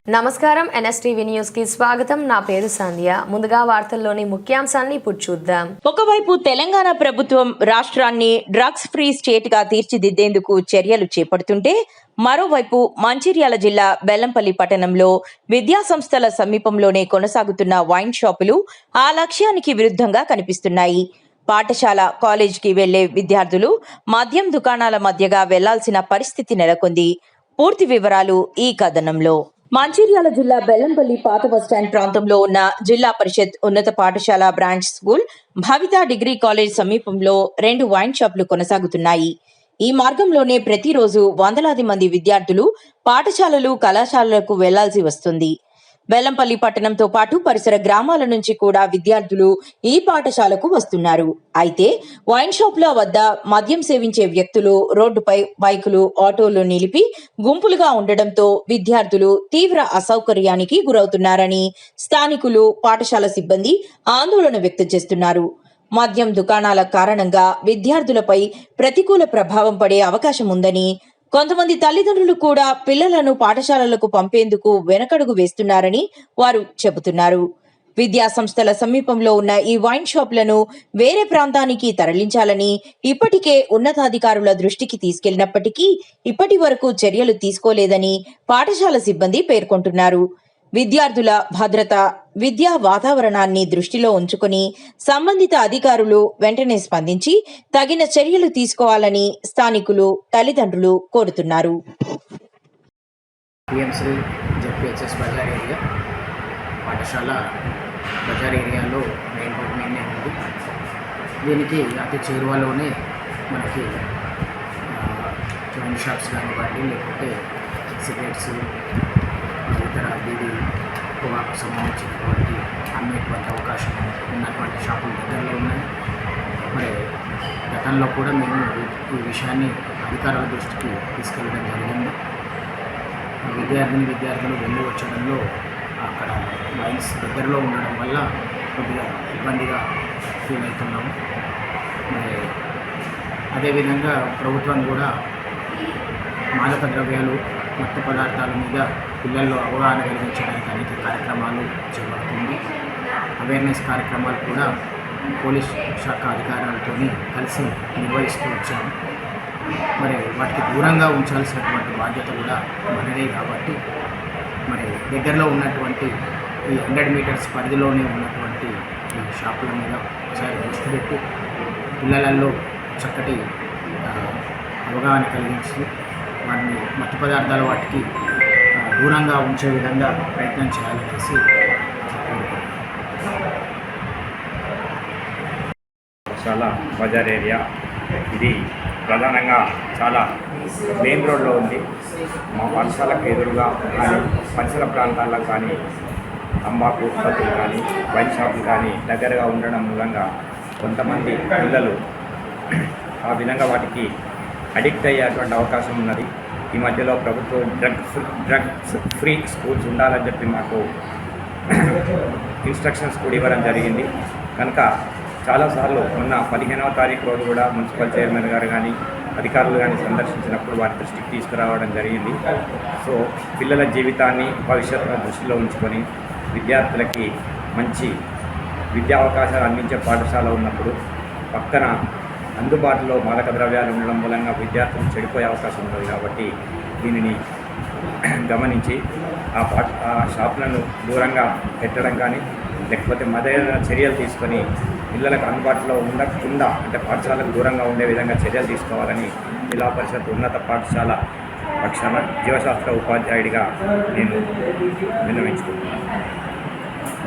నమస్కారం, NSTV news కి స్వాగతం. నా పేరు సంధ్య. ముందుగా వార్తల్లోని ముఖ్యాంశాలను ఇప్పుడు చూద్దాం. ఒకవైపు తెలంగాణ ప్రభుత్వం రాష్ట్రాన్ని డ్రగ్స్ ఫ్రీ స్టేట్ గా తీర్చిదిద్దేందుకు చర్యలు చేపడుతుంటే, మరోవైపు మంచిర్యాల జిల్లా బెల్లంపల్లి పట్టణంలో విద్యాసంస్థల సమీపంలోనే కొనసాగుతున్న వైన్ షాపులు ఆ లక్ష్యానికి విరుద్ధంగా కనిపిస్తున్నాయి. పాఠశాల, కాలేజీకి వెళ్లే విద్యార్థులు మద్యం దుకాణాల మధ్యగా వెళ్లాల్సిన పరిస్థితి నెలకొంది. పూర్తి వివరాలు ఈ కథనంలో. మంచిర్యాల జిల్లా బెల్లంపల్లి పాత బస్టాండ్ ప్రాంతంలో ఉన్న జిల్లా పరిషత్ ఉన్నత పాఠశాల బ్రాంచ్ స్కూల్, భవిత డిగ్రీ కాలేజ్ సమీపంలో 2 వైన్ షాపులు కొనసాగుతున్నాయి. ఈ మార్గంలోనే ప్రతిరోజు వందలాది మంది విద్యార్థులు పాఠశాలలు, కళాశాలలకు వెళ్లాల్సి వస్తుంది. బెల్లంపల్లి పట్టణంతో పాటు పరిసర గ్రామాల నుంచి కూడా విద్యార్థులు ఈ పాఠశాలకు వస్తున్నారు. అయితే వైన్ షాపుల వద్ద మద్యం సేవించే వ్యక్తులు రోడ్డుపై బైకులు, ఆటోలు నిలిపి గుంపులుగా ఉండడంతో విద్యార్థులు తీవ్ర అసౌకర్యానికి గురవుతున్నారని స్థానికులు, పాఠశాల సిబ్బంది ఆందోళన వ్యక్తం చేస్తున్నారు. మద్యం దుకాణాల కారణంగా విద్యార్థులపై ప్రతికూల ప్రభావం పడే అవకాశం ఉందని, కొంతమంది తల్లిదండ్రులు కూడా పిల్లలను పాఠశాలలకు పంపేందుకు వెనకడుగు వేస్తున్నారని వారు చెబుతున్నారు. విద్యా సంస్థల సమీపంలో ఉన్న ఈ వైన్ షాపులను వేరే ప్రాంతానికి తరలించాలని ఇప్పటికే ఉన్నతాధికారుల దృష్టికి తీసుకెళ్లినప్పటికీ ఇప్పటి వరకు చర్యలు తీసుకోలేదని పాఠశాల సిబ్బంది పేర్కొంటున్నారు. విద్యార్థుల భద్రత, విద్యా వాతావరణాన్ని దృష్టిలో ఉంచుకుని సంబంధిత అధికారులు వెంటనే స్పందించి తగిన చర్యలు తీసుకోవాలని స్థానికులు, తల్లిదండ్రులు కోరుతున్నారు. పాఠశాల బజార్ ఏరియాలో మెయిన్ రోడ్ మీదనే ఉంది. దీనికి అతి చేరువలోనే మనకి వైన్ షాప్స్ కానివ్వండి, లేకపోతే సిగరెట్స్, ఇతర బీడీ, పొగాకు సంబంధించినటువంటి అమ్మేటువంటి అవకాశం ఉన్నటువంటి షాపులు దగ్గరలో ఉన్నాయి. మరి గతంలో కూడా మేము ఈ విషయాన్ని అధికారుల దృష్టికి తీసుకెళ్ళడం జరిగింది. విద్యార్థులు వెళ్ళి వచ్చడంలో అక్కడ వైన్స్ దగ్గరలో ఉండడం వల్ల కొద్దిగా ఇబ్బందిగా ఫీల్ అవుతున్నాము. మరి అదేవిధంగా ప్రభుత్వం కూడా మాదక ద్రవ్యాలు, మత్తు పదార్థాల మీద పిల్లల్లో అవగాహన కలిగించడానికి అనేక కార్యక్రమాలు చేపడుతుంది. అవేర్నెస్ కార్యక్రమాలు కూడా పోలీస్ శాఖ అధికారులతో కలిసి నిర్వహిస్తూ వచ్చాము. మరి వాటికి దూరంగా ఉంచాల్సినటువంటి బాధ్యత కూడా మనదే కాబట్టి మరి దగ్గరలో ఉన్నటువంటి ఈ 100 మీటర్స్ పరిధిలోనే ఉన్నటువంటి ఈ షాపుల మీద ఒకసారి దృష్టి పెట్టి పిల్లలలో చక్కటి అవగాహన కలిగించి వాటిని మత్తు పదార్థాల వాటికి దూరంగా ఉంచే విధంగా ప్రయత్నం చేయాలనేసి చాలా బజార్ ఏరియా ఇది ప్రధానంగా చాలా మెయిన్ రోడ్లో ఉంది. మా పాఠశాలకు ఎదురుగా కానీ పరిసర ప్రాంతాల్లో కానీ తంబాకు ఉత్పత్తులు కానీ వైన్ షాపులు కానీ దగ్గరగా ఉండడం మూలంగా కొంతమంది పిల్లలు ఆ విధంగా వాటికి అడిక్ట్ అయ్యేటువంటి అవకాశం ఉన్నది. ఈ మధ్యలో ప్రభుత్వం డ్రగ్స్ ఫ్రీ స్కూల్స్ ఉండాలని చెప్పి మాకు ఇన్స్ట్రక్షన్స్ కూడా ఇవ్వడం జరిగింది. కనుక చాలాసార్లు మొన్న 15వ తారీఖు రోజు కూడా మున్సిపల్ చైర్మన్ గారు కానీ అధికారులు కానీ సందర్శించినప్పుడు వారి దృష్టికి తీసుకురావడం జరిగింది. సో పిల్లల జీవితాన్ని, భవిష్యత్తును దృష్టిలో ఉంచుకొని విద్యార్థులకి మంచి విద్యా అవకాశాలు అందించే పాఠశాల ఉన్నప్పుడు పక్కన అందుబాటులో మాదక ద్రవ్యాలు ఉండడం మూలంగా విద్యార్థులు చెడిపోయే అవకాశం ఉంటుంది. కాబట్టి దీనిని గమనించి ఆ షాపులను దూరంగా పెట్టడం కానీ లేకపోతే మదైన చర్యలు తీసుకొని పిల్లలకు అందుబాటులో ఉండకుండా, అంటే పాఠశాలకు దూరంగా ఉండే విధంగా చర్యలు తీసుకోవాలని జిల్లా పరిషత్ ఉన్నత పాఠశాల పక్షాన జీవశాస్త్ర ఉపాధ్యాయుడిగా నేను విన్నవించుకుంటున్నాను.